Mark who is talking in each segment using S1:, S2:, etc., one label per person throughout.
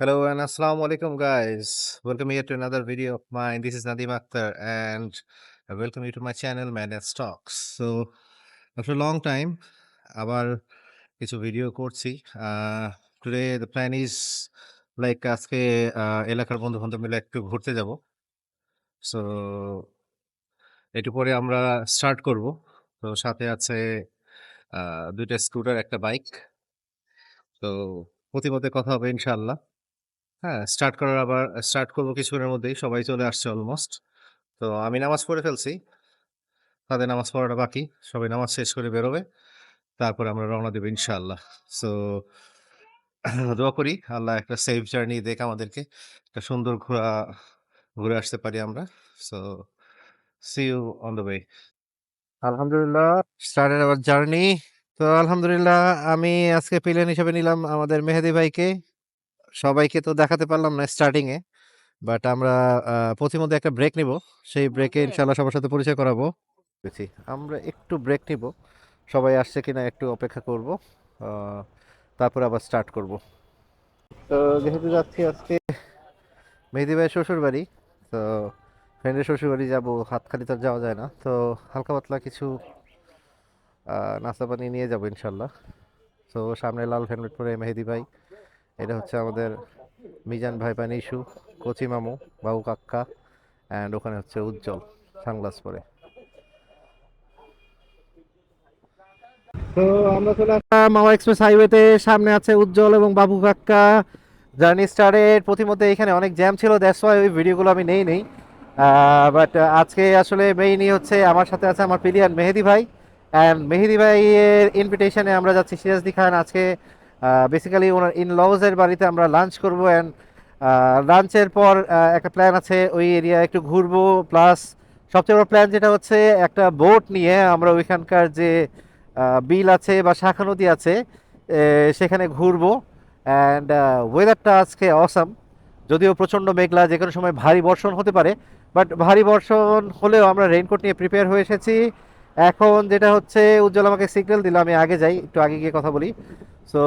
S1: Hello and assalamu alaikum, guys. Welcome here to another video of mine. This is Nadim Akhtar, and I welcome you to my channel, Madness Talks. So, after a long time, আবার কিছু video করছি। Today the plan is like আজকে এলাকার বন্ধু-বান্ধব মিলে একটু ঘুরতে যাব। So, একটু পরে আমরা স্টার্ট করব। তো সাথে আছে ২ টা স্কুটার, একটা বাইক। তো প্রতিমধ্যে কথা হবে ইনশাআল্লাহ। হ্যাঁ, স্টার্ট করব কিছুক্ষণের মধ্যেই। সবাই চলে আসছে অলমোস্ট। তো আমি নামাজ পড়ে ফেলছি। তাদের নামাজ পড়াটা বাকি। সবাই নামাজ শেষ করে বেরোবে। তারপরে আমরা রওনা দেব ইনশাআল্লাহ। সো দোয়া করি আল্লাহ একটা সেফ জার্নি দেখ আমাদেরকে। একটা সুন্দর ঘুরে আসতে পারি আমরা। So see you on the way. আলহামদুলিল্লাহ, স্টার্টেড আওয়ার জার্নি। তো আলহামদুলিল্লাহ আমি আজকে পিলিয়ন হিসেবে নিলাম আমাদের মেহেদী ভাইকে। সবাইকে তো দেখাতে পারলাম না স্টার্টিং এ। বাট আমরা পথিমধ্যে একটা ব্রেক নিব। সেই ব্রেকে ইনশাআল্লাহ সবার সাথে পরিচয় করাবো। বুঝছি। আমরা একটু ব্রেক নিব। সবাই আসছে কিনা একটু অপেক্ষা করব। আ তারপরে আবার স্টার্ট করব। তো যেহেতু যাচ্ছি আজকে মেহেদী ভাইয়ের শ্বশুরবাড়ি, তো ফ্রেন্ডের শ্বশুরবাড়ি যাব, হাত খালি তো আর যাওয়া যায় না। তো হালকা পাতলা কিছু নাস্তা পানি নিয়ে যাব ইনশাআল্লাহ। তো সামনে লাল হেলমেট পরে মেহেদী ভাই। এটা হচ্ছে আমাদের মিজান ভাই, পানিশু, কচি মামু, বাবু কাক্কা, অ্যান্ড ওখানে হচ্ছে উজ্জ্বল সানগ্লাস পরে। তো আমরা চলে আসলাম মাওয়া এক্সপ্রেস হাইওয়েতে। সামনে আছে উজ্জ্বল এবং বাবু কাক্কা। Journey started. প্রতিমধ্যে এখানে অনেক জ্যাম ছিল, দ্যাটস ওয়াই ওই ভিডিওগুলো আমি নেই। বাট আজকে আসলে মেইনই হচ্ছে আমার সাথে আছে আমার প্রিলিয়ান মেহেদী ভাই। অ্যান্ড মেহেদী ভাইয়ের ইনভিটেশনে আমরা যাচ্ছি সিরাজদি খান। আজকে বেসিক্যালি ওনার ইন লজের বাড়িতে আমরা লাঞ্চ করবো। অ্যান্ড লাঞ্চের পর একটা প্ল্যান আছে ওই এরিয়া একটু ঘুরবো। প্লাস সবচেয়ে বড় প্ল্যান যেটা হচ্ছে একটা বোট নিয়ে আমরা ওইখানকার যে বিল আছে বা শাখা নদী আছে সেখানে ঘুরবো। অ্যান্ড ওয়েদারটা আজকে অসাম। যদিও প্রচণ্ড মেঘলা, যে কোনো সময় ভারী বর্ষণ হতে পারে। বাট ভারী বর্ষণ হলেও আমরা রেইনকোট নিয়ে প্রিপেয়ার হয়ে এসেছি। এখন যেটা হচ্ছে উজ্জ্বল আমাকে সিগন্যাল দিল আমি আগে যাই, একটু আগে গিয়ে কথা বলি। সো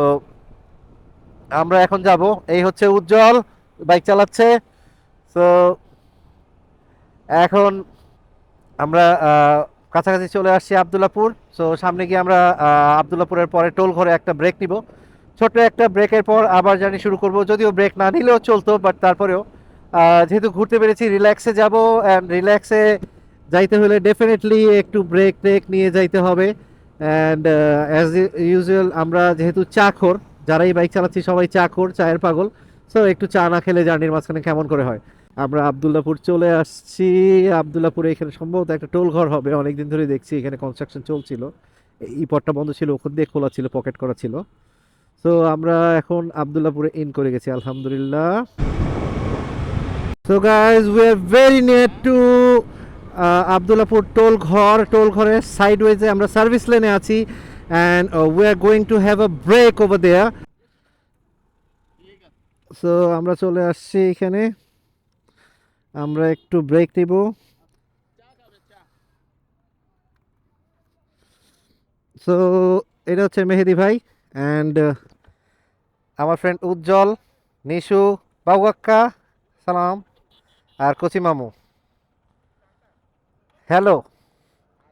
S1: আমরা এখন যাব। এই হচ্ছে উজ্জ্বল, বাইক চালাচ্ছে। সো এখন আমরা কাছাকাছি চলে আসছি আবদুল্লাপুর। সো সামনে গিয়ে আমরা আবদুল্লাপুরের পরে টোল ঘরে একটা ব্রেক নিব। ছোট্ট একটা ব্রেকের পর আবার জার্নি শুরু করব। যদিও ব্রেক না নিলেও চলতো, বাট তারপরেও যেহেতু ঘুরতে পেরেছি রিল্যাক্সে যাব। অ্যান্ড রিল্যাক্সে যাইতে হলে ডেফিনেটলি একটু ব্রেক ট্রেক নিয়ে যাইতে হবে। অ্যান্ড অ্যাজ ইউজুয়াল আমরা যেহেতু চাখোর, যারাই বাইক চালাচ্ছি সবাই চাখোর, চায়ের পাগল। সো একটু চা না খেলে জার্নির মাঝখানে কেমন করে হয়। আমরা আবদুল্লাপুর চলে আসছি। আবদুল্লাপুরে এখানে সম্ভবত একটা টোল ঘর হবে, অনেকদিন ধরে দেখছি এখানে কনস্ট্রাকশন চলছিল। এই পথটা বন্ধ ছিল, ওখান দিয়ে খোলা ছিল, পকেট করা ছিল। সো আমরা এখন আবদুল্লাপুরে ইন করে গেছি আলহামদুলিল্লাহ। So guys we are very near to Abdullahpur toll ঘর। টোল ঘরের সাইডওয়েজে আমরা সার্ভিস লেনে আছি। And we are going to have a break over there. So আমরা চলে আসছি এখানে, আমরা একটু ব্রেক নিব। সো এটা হচ্ছে মেহেদী ভাই অ্যান্ড আমার ফ্রেন্ড উজ্জ্বল, নিশু, বাবু কাক্কা, সালাম, আর কচি মামু। Hello,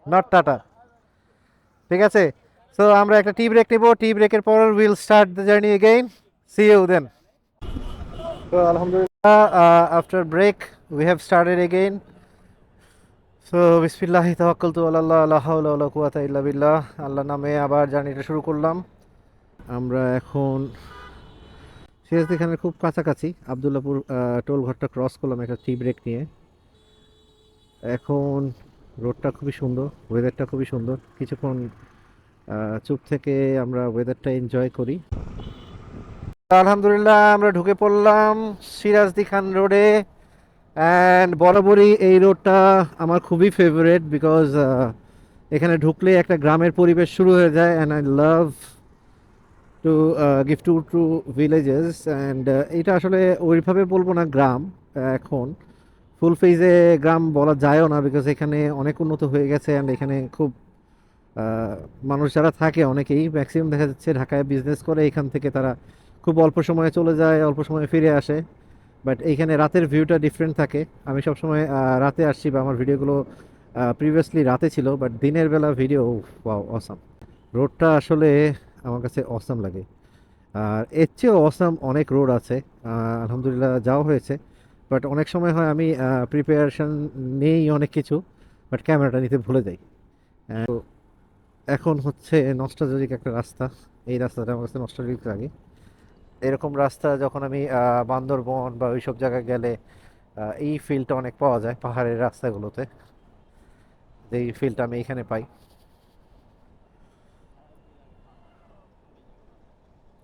S1: not tata. ঠিক আছে। সো আমরা একটা টি ব্রেক নিব। টি ব্রেকের পর will start the journey again. See you then. তো আলহামদুলিল্লাহ after break we have started again. So বিসমিল্লাহি তাওয়াক্কালতু আলাল্লাহ, লা হাওলা ওয়ালা কুওয়াতা ইল্লা বিল্লাহ। আল্লাহর নামে আবার জার্নিটা শুরু করলাম। আমরা এখন সিরাজদি খানের খুব কাছাকাছি আবদুল্লাপুর টোল ঘরটা ক্রস করলাম একটা টি ব্রেক নিয়ে। এখন রোডটা খুবই সুন্দর, ওয়েদারটা খুবই সুন্দর। কিছুক্ষণ চুপ থেকে আমরা ওয়েদারটা এনজয় করি। আলহামদুলিল্লাহ আমরা ঢুকে পড়লাম সিরাজদি খান রোডে। অ্যান্ড বরাবরই এই রোডটা আমার খুবই ফেভারেট বিকজ এখানে ঢুকলে একটা গ্রামের পরিবেশ শুরু হয়ে যায়। And I love to give to villages. And এটা আসলে ওইভাবে বলবো না গ্রাম, এখন ফুল ফেজে গ্রাম বলা যায়ও না বিকজ এখানে অনেক উন্নত হয়ে গেছে। অ্যান্ড এখানে খুব মানুষ যারা থাকে অনেকেই ম্যাক্সিমাম দেখা যাচ্ছে ঢাকায় বিজনেস করে, এখান থেকে তারা
S2: খুব অল্প সময়ে চলে যায়, অল্প সময়ে ফিরে আসে। বাট এইখানে রাতের ভিউটা ডিফারেন্ট থাকে। আমি সবসময় রাতে আসছি, বা আমার ভিডিওগুলো প্রিভিয়াসলি রাতে ছিল, বাট দিনের বেলা ভিডিও ওয়াও অসাম। রোডটা আসলে আমার কাছে অসাম লাগে। আর এর চেয়েও অসাম অনেক রোড আছে, আলহামদুলিল্লাহ যাওয়া হয়েছে। বাট অনেক সময় হয় আমি প্রিপারেশন নেই অনেক কিছু, বাট ক্যামেরাটা নিতে ভুলে যাই। তো এখন হচ্ছে নস্টালজিক একটা রাস্তা, এই রাস্তাটা আমার কাছে নস্টালজিক লাগে। এরকম রাস্তা যখন আমি বান্দরবন বা ওইসব জায়গায় গেলে এই ফিলটা অনেক পাওয়া যায় পাহাড়ের রাস্তাগুলোতে, যে এই ফিলটা আমি এখানে পাই।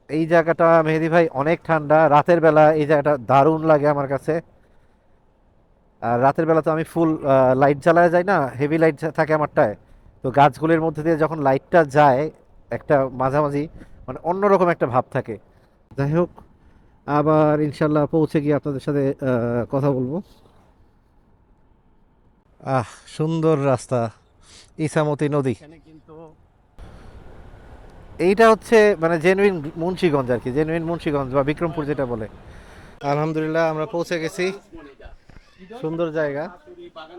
S2: এই জায়গাটা মেহেদি ভাই অনেক ঠান্ডা, রাতের বেলা এই জায়গাটা দারুণ লাগে আমার কাছে। আর রাতের বেলা তো আমি ফুল লাইট জ্বালায় যাই না, হেভি লাইট থাকে আমারটায়। তো গাছগুলির মধ্যে দিয়ে যখন লাইটটা যায়, একটা মাঝামাঝি মানে অন্যরকম একটা ভাব থাকে। যাই হোক, আবার ইনশাল্লাহ পৌঁছে গিয়ে আপনাদের সাথে কথা বলবো। সুন্দর রাস্তা, ইসামতি নদী। এইটা হচ্ছে মানে জেনুইন মুন্সিগঞ্জ আর কি, জেনুইন মুন্সিগঞ্জ বা বিক্রমপুর যেটা বলে। আলহামদুলিল্লাহ আমরা পৌঁছে গেছি, সুন্দর জায়গা,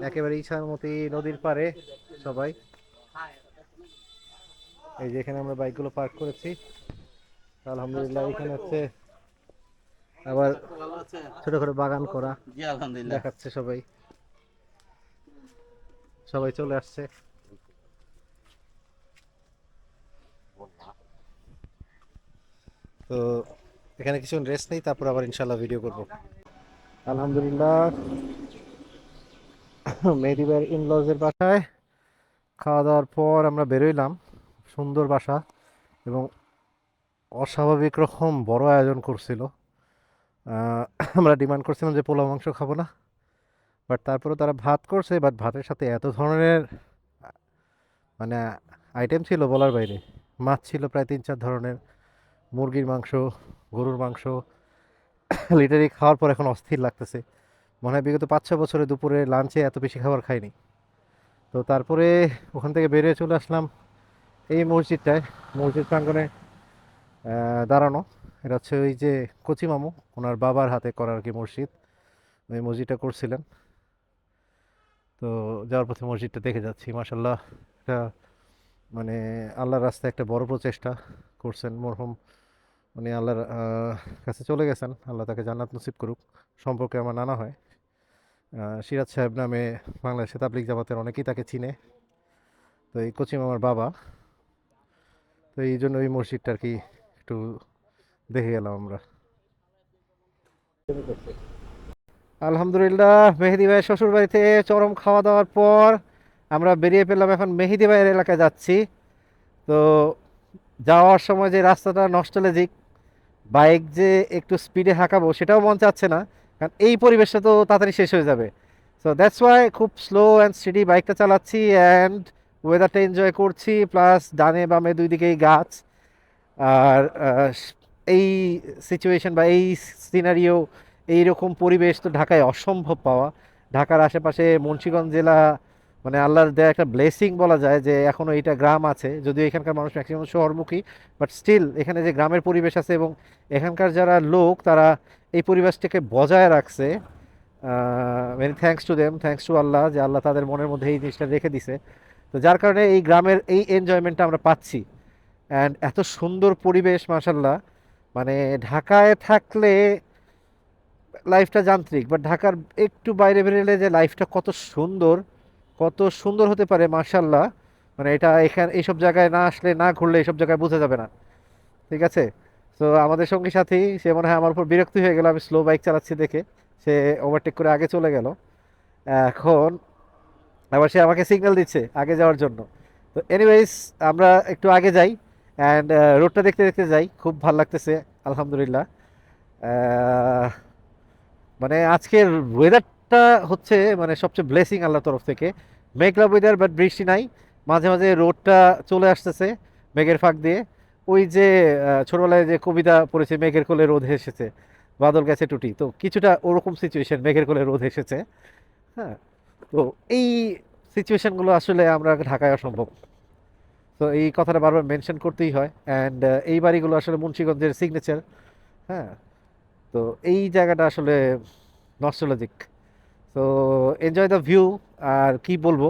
S2: একেবারে ইছামতি নদীর পাড়ে সবাই। এই যে এখানে আমরা বাইকগুলো পার্ক করেছি। আলহামদুলিল্লাহ এখানে হচ্ছে আবার ছোটখাটো বাগান করা দেখাচ্ছে সবাই, সবাই চলে আসছে। তো এখানে কিছু রেস্ট নেই, তারপর আবার ইনশাল্লাহ ভিডিও করব। আলহামদুলিল্লাহ মেহেদী ভাইয়ের ইনলজের বাসায় খাওয়া দাওয়ার পর আমরা বেরোইলাম। সুন্দর বাসা, এবং অস্বাভাবিক রকম বড় আয়োজন করছিল। আহ, আমরা ডিমান্ড করছিলাম যে পোলাও মাংস খাবো না, বাট তারপরে তারা ভাত করছে, বাট ভাতের সাথে এত ধরনের মানে আইটেম ছিল বলার বাইরে। মাছ ছিল প্রায় 3-4 ধরনের, মুরগির মাংস, গরুর মাংস। লিটারি খাওয়ার পর এখন অস্থির লাগতেছে, মনে হয় বিগত 5-6 বছরে দুপুরে লাঞ্চে এত বেশি খাবার খাইনি। তো তারপরে ওখান থেকে বেরিয়ে চলে আসলাম এই মসজিদটায়, মসজিদ প্রাঙ্গণে দাঁড়ানো। এটা হচ্ছে ওই যে কচি মামু, ওনার বাবার হাতে করা আর কি মসজিদ, ওই মসজিদটা করছিলেন। তো যাওয়ার পথে মসজিদটা দেখে যাচ্ছি, মাসাল্লাহ এটা মানে আল্লাহর রাস্তায় একটা বড় প্রচেষ্টা করছেন মরহুম। উনি আল্লাহর কাছে চলে গেছেন, আল্লাহ তাকে জান্নাত নসিব করুক। সম্পর্কে আমার নানা হয়, সিরাজ সাহেব নামে, বাংলাদেশে তাবলিগ জামাতের অনেকেই তাকে চিনে। তো এই কচিম আমার বাবা। তো এই জন্য এই মসজিদটা আর কি একটু দেখে গেলাম আমরা। আলহামদুলিল্লাহ মেহেদি ভাইয়ের শ্বশুর বাড়িতে চরম খাওয়া দাওয়ার পর আমরা বেরিয়ে পেলাম, এখন মেহেদি ভাইয়ের এলাকায় যাচ্ছি। তো যাওয়ার সময় যে রাস্তাটা নস্টালজিক, বাইক যে একটু স্পিডে হাঁকাবো সেটাও মন চাচ্ছে না, কারণ এই পরিবেশটা তো তাড়াতাড়ি শেষ হয়ে যাবে। সো দ্যাটস ওয়াই খুব স্লো অ্যান্ড স্টেডি বাইকটা চালাচ্ছি, অ্যান্ড ওয়েদারটা এনজয় করছি, প্লাস ডানে বামে দুই দিকেই গাছ। আর এই সিচুয়েশন বা এই সিনারিও, এইরকম পরিবেশ তো ঢাকায় অসম্ভব পাওয়া। ঢাকার আশেপাশে মুন্সিগঞ্জ জেলা মানে আল্লাহর দেয়া একটা ব্লেসিং বলা যায়, যে এখনও এইটা গ্রাম আছে, যদিও এখানকার মানুষ ম্যাক্সিমাম শহরমুখী, বাট স্টিল এখানে যে গ্রামের পরিবেশ আছে, এবং এখানকার যারা লোক তারা এই পরিবেশটাকে বজায় রাখছে। Very thanks to them, thanks to Allah, যে আল্লাহ তাদের মনের মধ্যে এই জিনিসটা রেখে দিছে। তো যার কারণে এই গ্রামের এই এনজয়মেন্টটা আমরা পাচ্ছি। অ্যান্ড এত সুন্দর পরিবেশ মাশাল্লাহ, মানে ঢাকায় থাকলে লাইফটা যান্ত্রিক, বাট ঢাকার একটু বাইরে বেরোলে যে লাইফটা কত সুন্দর, কত সুন্দর হতে পারে মাশাল্লাহ, মানে এটা এখানে এইসব জায়গায় না আসলে, না ঘুরলে এইসব জায়গায় বোঝা যাবে না। ঠিক আছে। তো আমাদের সঙ্গী সাথী সে মনে হয় আমার উপর বিরক্তি হয়ে গেল আমি স্লো বাইক চালাচ্ছি দেখে, সে ওভারটেক করে আগে চলে গেল। এখন আবার সে আমাকে সিগন্যাল দিচ্ছে আগে যাওয়ার জন্য। তো এনিওয়েজ আমরা একটু আগে যাই, অ্যান্ড রোডটা দেখতে দেখতে যাই, খুব ভালো লাগতেছে আলহামদুলিল্লাহ। আহ, মানে আজকের ওয়েদারটা হচ্ছে মানে সবচেয়ে ব্লেসিং আল্লাহর তরফ থেকে। মেঘলা ওয়েদার, বাট বৃষ্টি নাই। মাঝে মাঝে রোডটা চলে আসতেছে মেঘের ফাঁক দিয়ে। ওই যে ছোটবেলায় যে কবিতা পড়েছে, মেঘের কোলে রোদ এসেছে, বাদল গেছে টুটি, তো কিছুটা ওরকম সিচুয়েশন, মেঘের কোলে রোদ এসেছে। হ্যাঁ। তো এই সিচুয়েশনগুলো আসলে আমরা ঢাকায় অসম্ভব। তো এই কথাটা বারবার মেনশন করতেই হয়। অ্যান্ড এই বাড়িগুলো আসলে মুন্সিগঞ্জের সিগনেচার, হ্যাঁ, তো এই জায়গাটা আসলে নস্টালজিক। তো এনজয় দ্য ভিউ। আর কি বলবো,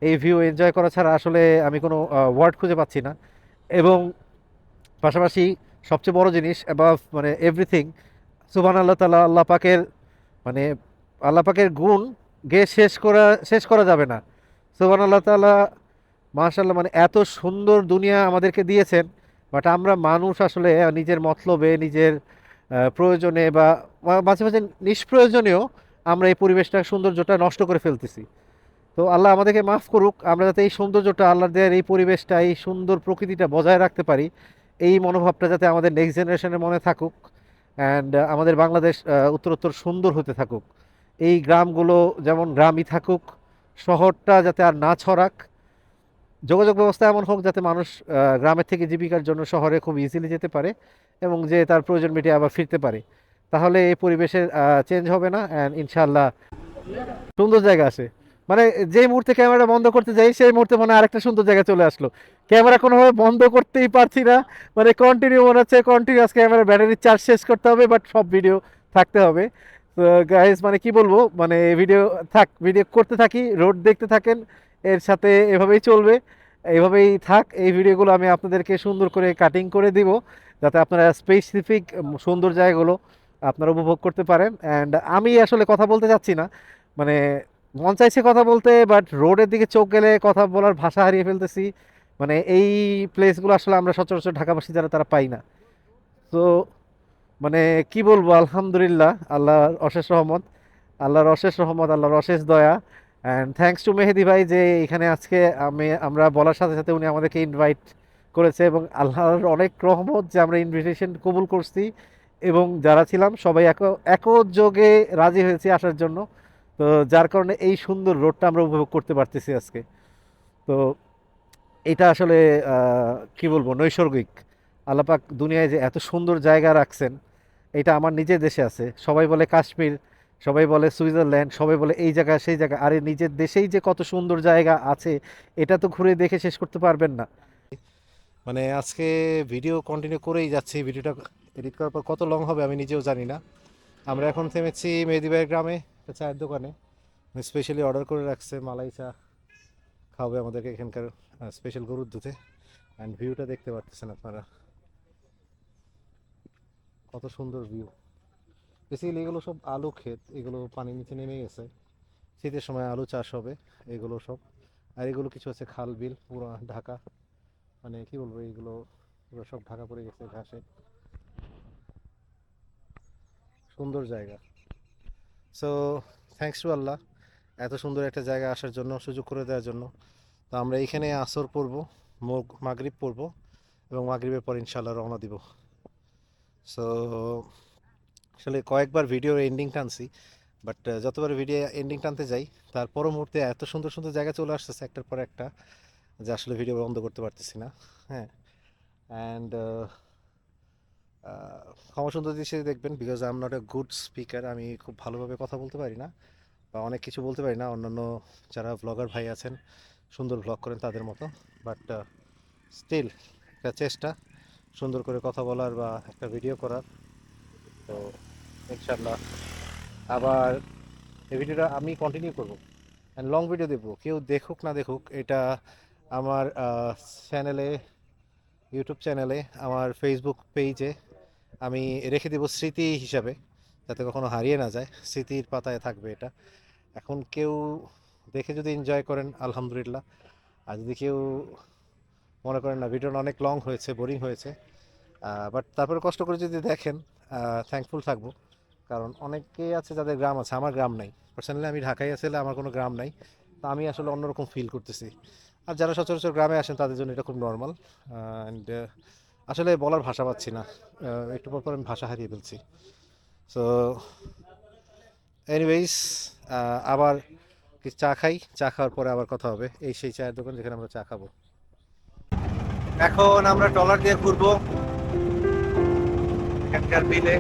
S2: এই ভিউ এনজয় করা ছাড়া আসলে আমি কোনো ওয়ার্ড খুঁজে পাচ্ছি না। এবং পাশাপাশি সবচেয়ে বড় জিনিস অ্যাবাভ মানে এভরিথিং, সুবহান আল্লাহ তাআলা, আল্লাহ পাকের মানে আল্লাহ পাকের গুণ গেয়ে শেষ করা যাবে না। সুবহান আল্লাহ তাআলা, মাশাআল্লাহ, মানে এত সুন্দর দুনিয়া আমাদেরকে দিয়েছেন। বাট আমরা মানুষ আসলে নিজের মতলবে, নিজের প্রয়োজনে বা মাঝে মাঝে নিষ্প্রয়োজনেও আমরা এই পরিবেশটা, সৌন্দর্যটা নষ্ট করে ফেলতেছি। তো আল্লাহ আমাদেরকে মাফ করুক, আমরা যাতে এই সৌন্দর্যটা, আল্লাহ দেয়ার এই পরিবেশটা, এই সুন্দর প্রকৃতিটা বজায় রাখতে পারি। এই মনোভাবটা যাতে আমাদের নেক্সট জেনারেশনের মনে থাকুক। অ্যান্ড আমাদের বাংলাদেশ উত্তরোত্তর সুন্দর হতে থাকুক। এই গ্রামগুলো যেমন গ্রামই থাকুক, শহরটা যাতে আর না ছড়াক। যোগাযোগ ব্যবস্থা এমন হোক যাতে মানুষ গ্রামের থেকে জীবিকার জন্য শহরে খুব ইজিলি যেতে পারে এবং যে তার প্রয়োজন মিটিয়ে আবার ফিরতে পারে। তাহলে এই পরিবেশের চেঞ্জ হবে না, অ্যান্ড ইনশাআল্লাহ সুন্দর জায়গা আসে। মানে যেই মুহূর্তে ক্যামেরা বন্ধ করতে যাই সেই মুহূর্তে মনে হয় আরেকটা সুন্দর জায়গা চলে আসলো। ক্যামেরা কোনোভাবে বন্ধ করতেই পারছি না, মানে কন্টিনিউ মনে হচ্ছে কন্টিনিউয়াস ক্যামেরা ব্যাটারির চার্জ শেষ করতে হবে, বাট সব ভিডিও থাকতে হবে। তো গাইজ, মানে কি বলবো, মানে ভিডিও ভিডিও করতে থাকি, রোড দেখতে থাকেন, এর সাথে এভাবেই চলবে। এইভাবেই থাক, এই ভিডিওগুলো আমি আপনাদেরকে সুন্দর করে কাটিং করে দিব যাতে আপনারা স্পেসিফিক সুন্দর জায়গাগুলো আপনারা উপভোগ করতে পারেন। অ্যান্ড আমি আসলে কথা বলতে চাচ্ছি না, মানে মন চাইছে কথা বলতে, বাট রোডের দিকে চোখ গেলে কথা বলার ভাষা হারিয়ে ফেলতেছি। মানে এই প্লেসগুলো আসলে আমরা সচরাচর ঢাকাবাসী যারা, তারা পাই না। তো মানে কি বলবো, আলহামদুলিল্লাহ, আল্লাহর অশেষ রহমত, আল্লাহর অশেষ দয়া। অ্যান্ড থ্যাঙ্কস টু মেহেদি ভাই যে এখানে আজকে আমরা বলার সাথে সাথে উনি আমাদেরকে ইনভাইট করেছে, এবং আল্লাহর অনেক রহমত যে আমরা ইনভিটেশন কবুল করছি এবং যারা ছিলাম সবাই একযোগে রাজি হয়েছি আসার জন্য। তো যার কারণে এই সুন্দর রোডটা আমরা উপভোগ করতে পারতেছি আজকে। তো এটা আসলে কি বলবো, নৈসর্গিক। আল্লাপাক দুনিয়ায় যে এত সুন্দর জায়গা রাখছেন, এটা আমার নিজের দেশে আছে। সবাই বলে কাশ্মীর, সবাই বলে সুইজারল্যান্ড, সবাই বলে এই জায়গা সেই জায়গা, আরে নিজের দেশেই যে কত সুন্দর জায়গা আছে এটা তো ঘুরে দেখে শেষ করতে পারবেন না।
S1: মানে আজকে ভিডিও কন্টিনিউ করেই যাচ্ছি, ভিডিওটা এডিট করার পর কত লং হবে আমি নিজেও জানি না। আমরা এখন থেমেছি মেহেদী ভাইয়ের গ্রামে একটা চায়ের দোকানে। স্পেশালি অর্ডার করে রাখছে মালাই চা, খাওয়াবে আমাদেরকে এখানকার স্পেশাল গরুর দুধে। অ্যান্ড ভিউটা দেখতে পাচ্ছেন আপনারা, কত সুন্দর ভিউ। বেসিক্যালি এগুলো সব আলু ক্ষেত, এগুলো পানির নিচে নেমে গেছে, শীতের সময় আলু চাষ হবে এগুলো সব। আর এগুলো কিছু আছে খাল বিল, পুরো ঢাকা, মানে কি বলবো, এইগুলো পুরো সব ঢাকা পড়ে গেছে ঘাসে। সুন্দর জায়গা। সো থ্যাঙ্কস টু আল্লাহ এত সুন্দর একটা জায়গা আসার জন্য, সুযোগ করে দেওয়ার জন্য। তো আমরা এইখানে আসর পড়বো, মাগরিব পড়বো, এবং মাগরিবের পর ইনশাল্লাহ রওনা দিব। সো আসলে কয়েকবার ভিডিওর এন্ডিং টানছি, বাট যতবার ভিডিও এন্ডিং টানতে যাই তার পর মুহূর্তে এত সুন্দর সুন্দর জায়গা চলে আসতেছে একটার পর একটা, যে আসলে ভিডিও বন্ধ করতে পারতেছি না। হ্যাঁ, অ্যান্ড ক্ষমা সুন্দর দৃষ্টিতে দেখবেন, because I am not a good speaker. আমি খুব ভালোভাবে কথা বলতে পারি না বা অনেক কিছু বলতে পারি না অন্যান্য যারা ভ্লগার ভাই আছেন, সুন্দর ভ্লগ করেন তাদের মতো। বাট স্টিল একটা চেষ্টা সুন্দর করে কথা বলার বা একটা ভিডিও করার। তো ইনশাল্লাহ আবার এই ভিডিওটা আমি কন্টিনিউ করবো, অ্যান্ড লং ভিডিও দেবো, কেউ দেখুক না দেখুক এটা আমার চ্যানেলে, ইউটিউব চ্যানেলে, আমার ফেসবুক পেজে আমি রেখে দেবো স্মৃতি হিসাবে, যাতে কখনো হারিয়ে না যায়, স্মৃতির পাতায় থাকবে এটা। এখন কেউ দেখে যদি এনজয় করেন আলহামদুলিল্লাহ, আর যদি কেউ মনে করেন না ভিডিওটা অনেক লং হয়েছে, বোরিং হয়েছে, বাট তারপরে কষ্ট করে যদি দেখেন, থ্যাঙ্কফুল থাকবো। কারণ অনেকেই আছে যাদের গ্রাম আছে, আমার গ্রাম নাই। পার্সোনালি আমি ঢাকায় আসলে আমার কোনো গ্রাম নাই, তো আমি আসলে অন্যরকম ফিল করতেছি। আর যারা সচরাচর গ্রামে আসেন তাদের জন্য এটা খুব নর্মাল। অ্যান্ড আসলে বলার ভাষা পাচ্ছি না, একটু পর পর আমি ভাষা হারিয়ে ফেলছি। সো এনিওয়েজ, আবার কিছু চা খাই, চা খাওয়ার পরে আবার কথা হবে। এই সেই চায়ের দোকান যেখানে আমরা চা খাবো। এখন আমরা ট্রলার দিয়ে ঘুরবো এখানকার বিলে।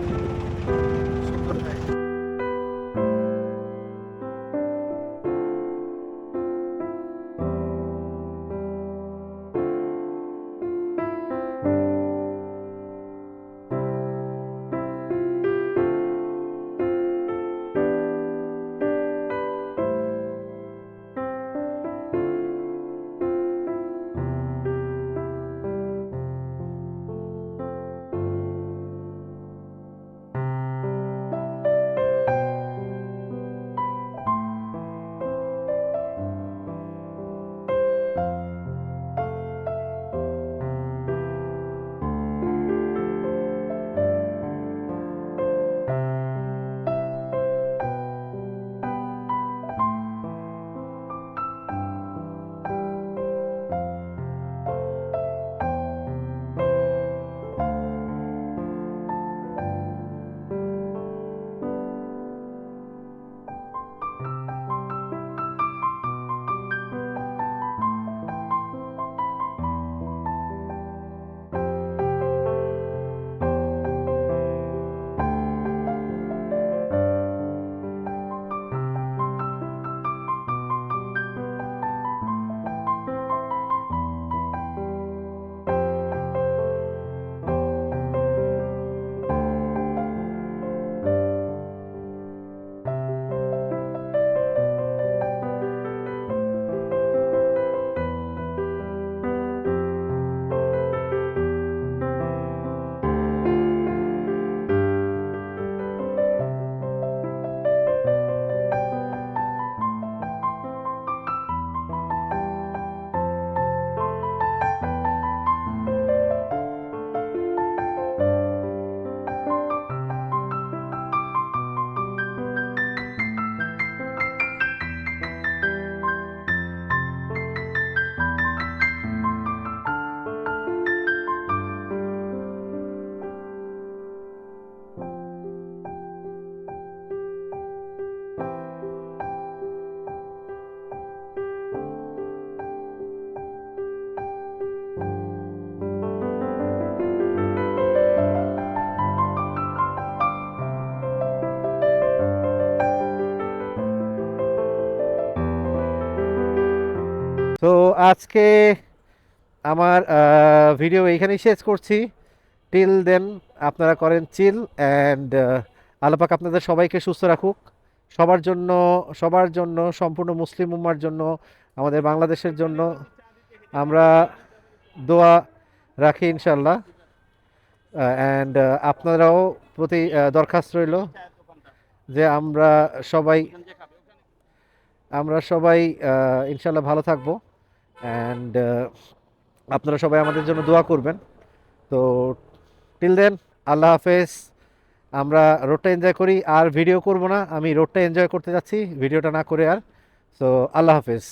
S2: আজকে আমার ভিডিও এইখানেই শেষ করছি। টিল দেন আপনারা করেন চিল অ্যান্ড আল্লাহ পাক আপনাদের সবাইকে সুস্থ রাখুক। সবার জন্য সম্পূর্ণ মুসলিম উম্মার জন্য, আমাদের বাংলাদেশের জন্য আমরা দোয়া রাখি ইনশাল্লাহ। অ্যান্ড আপনারাও প্রতি দরখাস্ত রইল যে আমরা সবাই ইনশাল্লাহ ভালো থাকবো। অ্যান্ড আপনারা সবাই আমাদের জন্য দোয়া করবেন। তো টিল দেন আল্লাহ হাফেজ। আমরা রোডটা এনজয় করি, আর ভিডিও করব না, আমি রোডটা এনজয় করতে যাচ্ছি ভিডিওটা না করে। আর সো আল্লাহ হাফেজ।